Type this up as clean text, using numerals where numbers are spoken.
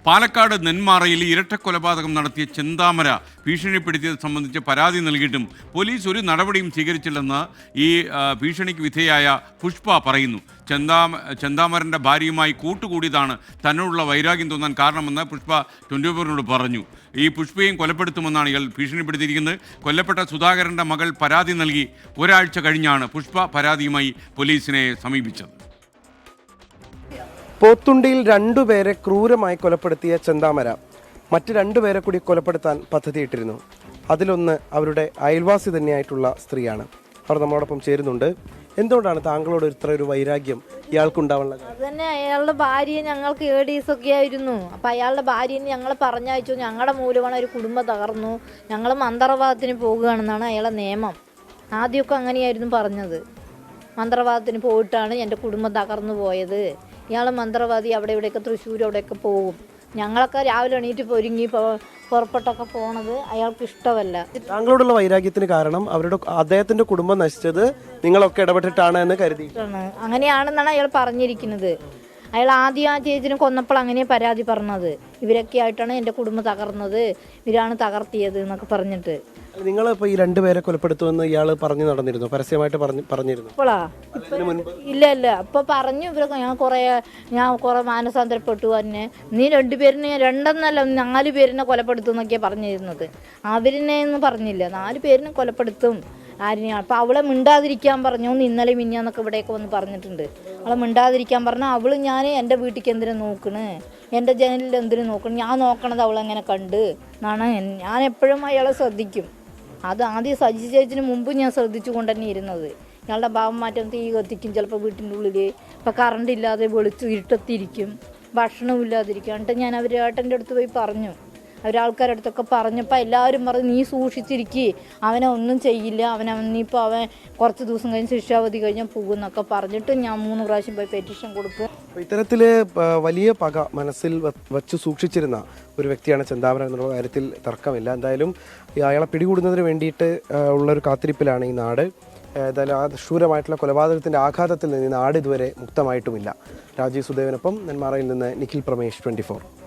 പാലക്കാട് നെന്മാറയിൽ ഇരട്ടക്കൊലപാതകം നടത്തിയ ചെന്താമര ഭീഷണിപ്പെടുത്തിയത് സംബന്ധിച്ച് പരാതി നൽകിയിട്ടും പോലീസ് ഒരു നടപടിയും സ്വീകരിച്ചില്ലെന്ന് ഈ ഭീഷണിക്ക് വിധേയായ പുഷ്പ പറയുന്നു. ചെന്താമരൻ്റെ ഭാര്യയുമായി കൂട്ടുകൂടിയതാണ് തന്നോടുള്ള വൈരാഗ്യം തോന്നാൻ കാരണമെന്ന് പുഷ്പ 24 പറഞ്ഞു. ഈ പുഷ്പയും കൊലപ്പെടുത്തുമെന്നാണ് ഇയാൾ ഭീഷണിപ്പെടുത്തിയിരിക്കുന്നത്. കൊല്ലപ്പെട്ട സുധാകരൻ്റെ മകൾ പരാതി നൽകി ഒരാഴ്ച കഴിഞ്ഞാണ് പുഷ്പ പരാതിയുമായി പോലീസിനെ സമീപിച്ചത്. പോത്തുണ്ടിയിൽ 2 പേരെ ക്രൂരമായി കൊലപ്പെടുത്തിയ ചെന്താമര മറ്റ് 2 പേരെ കൂടി കൊലപ്പെടുത്താൻ പദ്ധതിയിട്ടിരുന്നു. അതിലൊന്ന് അവരുടെ അയൽവാസി തന്നെയായിട്ടുള്ള സ്ത്രീയാണ്. അവർ നമ്മളോടൊപ്പം ചേരുന്നുണ്ട്. എന്തുകൊണ്ടാണ് താങ്കളോട് ഇത്ര ഒരു വൈരാഗ്യം ഇയാൾക്കുണ്ടാവുന്നത്? അത് തന്നെ, അയാളുടെ ഭാര്യ ഞങ്ങൾക്ക് ADS ഒക്കെ ആയിരുന്നു. അപ്പം അയാളുടെ ഭാര്യനെ ഞങ്ങൾ പറഞ്ഞയച്ചു. ഞങ്ങളുടെ മൂലമാണ് ഒരു കുടുംബം തകർന്നു, ഞങ്ങൾ മന്ത്രവാദത്തിന് പോകുകയാണെന്നാണ് അയാളുടെ നിയമം. ആദ്യമൊക്കെ അങ്ങനെയായിരുന്നു പറഞ്ഞത്. മന്ത്രവാദത്തിന് പോയിട്ടാണ് എൻ്റെ കുടുംബം തകർന്നു പോയത്. ഇയാൾ മന്ത്രവാദി, അവിടെ ഇവിടെയൊക്കെ തൃശ്ശൂർ അവിടെയൊക്കെ പോകും. ഞങ്ങളൊക്കെ രാവിലെ എണീറ്റ് ഒരുങ്ങി പുറപ്പെട്ടൊക്കെ പോണത് അയാൾക്ക് ഇഷ്ടമല്ല. താങ്കളോടുള്ള വൈരാഗ്യത്തിന് കാരണം അദ്ദേഹത്തിന്റെ കുടുംബം നശിച്ചത് നിങ്ങളൊക്കെ ഇടപെട്ടിട്ടാണ് എന്ന് കരുതി. അങ്ങനെയാണെന്നാണ് അയാൾ പറഞ്ഞിരിക്കുന്നത്. അയാൾ ആദ്യം ആ ചേച്ചിനെ കൊന്നപ്പോൾ അങ്ങനെ പരാതി പറഞ്ഞത്. ഇവരൊക്കെ ആയിട്ടാണ് എൻ്റെ കുടുംബം തകർന്നത്, ഇവരാണ് തകർത്തിയത് എന്നൊക്കെ പറഞ്ഞിട്ട്. നിങ്ങളിപ്പോൾ ഈ 2 പേരെ കൊലപ്പെടുത്തുമെന്ന് ഇയാൾ പറഞ്ഞു നടന്നിരുന്നു, പരസ്യമായിട്ട് പറഞ്ഞിരുന്നു? ഇപ്പോഴാ ഇല്ല ഇപ്പൊ പറഞ്ഞു. ഇവരൊക്കെ ഞാൻ കുറെ മാനസാന്തരപ്പെട്ടു. തന്നെ നീ 2 പേരിനെ 2 4 പേരിനെ കൊലപ്പെടുത്തും എന്നൊക്കെയാണ് പറഞ്ഞിരുന്നത്. അവരിനെ ഒന്നും പറഞ്ഞില്ല. 4 പേരിനെ കൊലപ്പെടുത്തും ആരെയാണ്. അപ്പം അവളെ മിണ്ടാതിരിക്കാൻ പറഞ്ഞു. ഇന്നലെ മിന്നാന്നൊക്കെ ഇവിടെയൊക്കെ വന്ന് പറഞ്ഞിട്ടുണ്ട്. അവളെ മിണ്ടാതിരിക്കാൻ പറഞ്ഞു. അവള് ഞാൻ എൻ്റെ വീട്ടിലേക്ക് എന്തിനു നോക്കണ്, എൻ്റെ ജനലിൽ എന്തിനു നോക്കണം, ഞാൻ നോക്കണത് അവളെങ്ങനെ കണ്ട് എന്നാണ്. ഞാൻ എപ്പോഴും അയാളെ ശ്രദ്ധിക്കും. അത് ആദ്യം സജി ചേച്ചിന് മുമ്പ് ഞാൻ ശ്രദ്ധിച്ചു കൊണ്ട് തന്നെ ഇരുന്നത്. ഇയാളുടെ ഭാവം മാറ്റം, തീ കത്തിക്കും ചിലപ്പോൾ വീട്ടിൻ്റെ ഉള്ളിൽ. ഇപ്പം കറണ്ട് ഇല്ലാതെ ഇരുട്ടത്തിരിക്കും, ഭക്ഷണവും ഇല്ലാതിരിക്കും. എന്നിട്ട് ഞാൻ ഏട്ടൻ്റെ അടുത്ത് പോയി പറഞ്ഞു. അവരാൾക്കാരുടെ അടുത്തൊക്കെ പറഞ്ഞപ്പോൾ എല്ലാവരും പറഞ്ഞു നീ സൂക്ഷിച്ചിരിക്കുക, അവനെ ഒന്നും ചെയ്യില്ല, അവൻ കുറച്ച് ദിവസം കഴിഞ്ഞ് ശിക്ഷാവധി കഴിഞ്ഞാൽ പോകുമെന്നൊക്കെ പറഞ്ഞിട്ട് ഞാൻ 3 പ്രാവശ്യം പോയി പെറ്റീഷൻ കൊടുക്കുക. ഇത്തരത്തിൽ വലിയ പക മനസ്സിൽ വച്ച് സൂക്ഷിച്ചിരുന്ന ഒരു വ്യക്തിയാണ് ചെന്താമര എന്നുള്ള കാര്യത്തിൽ തർക്കമില്ല. എന്തായാലും അയാളെ പിടികൂടുന്നതിന് വേണ്ടിയിട്ട് ഉള്ളൊരു കാത്തിരിപ്പിലാണ് ഈ നാട്. ഏതായാലും ആ ശൂരമായിട്ടുള്ള കൊലപാതകത്തിൻ്റെ ആഘാതത്തിൽ നിന്ന് ഈ നാട് ഇതുവരെ മുക്തമായിട്ടുമില്ല. രാജീവ് സുദേവനൊപ്പം നെന്മാറയിൽ നിന്ന് നിഖിൽ പ്രമേഷ്, 24.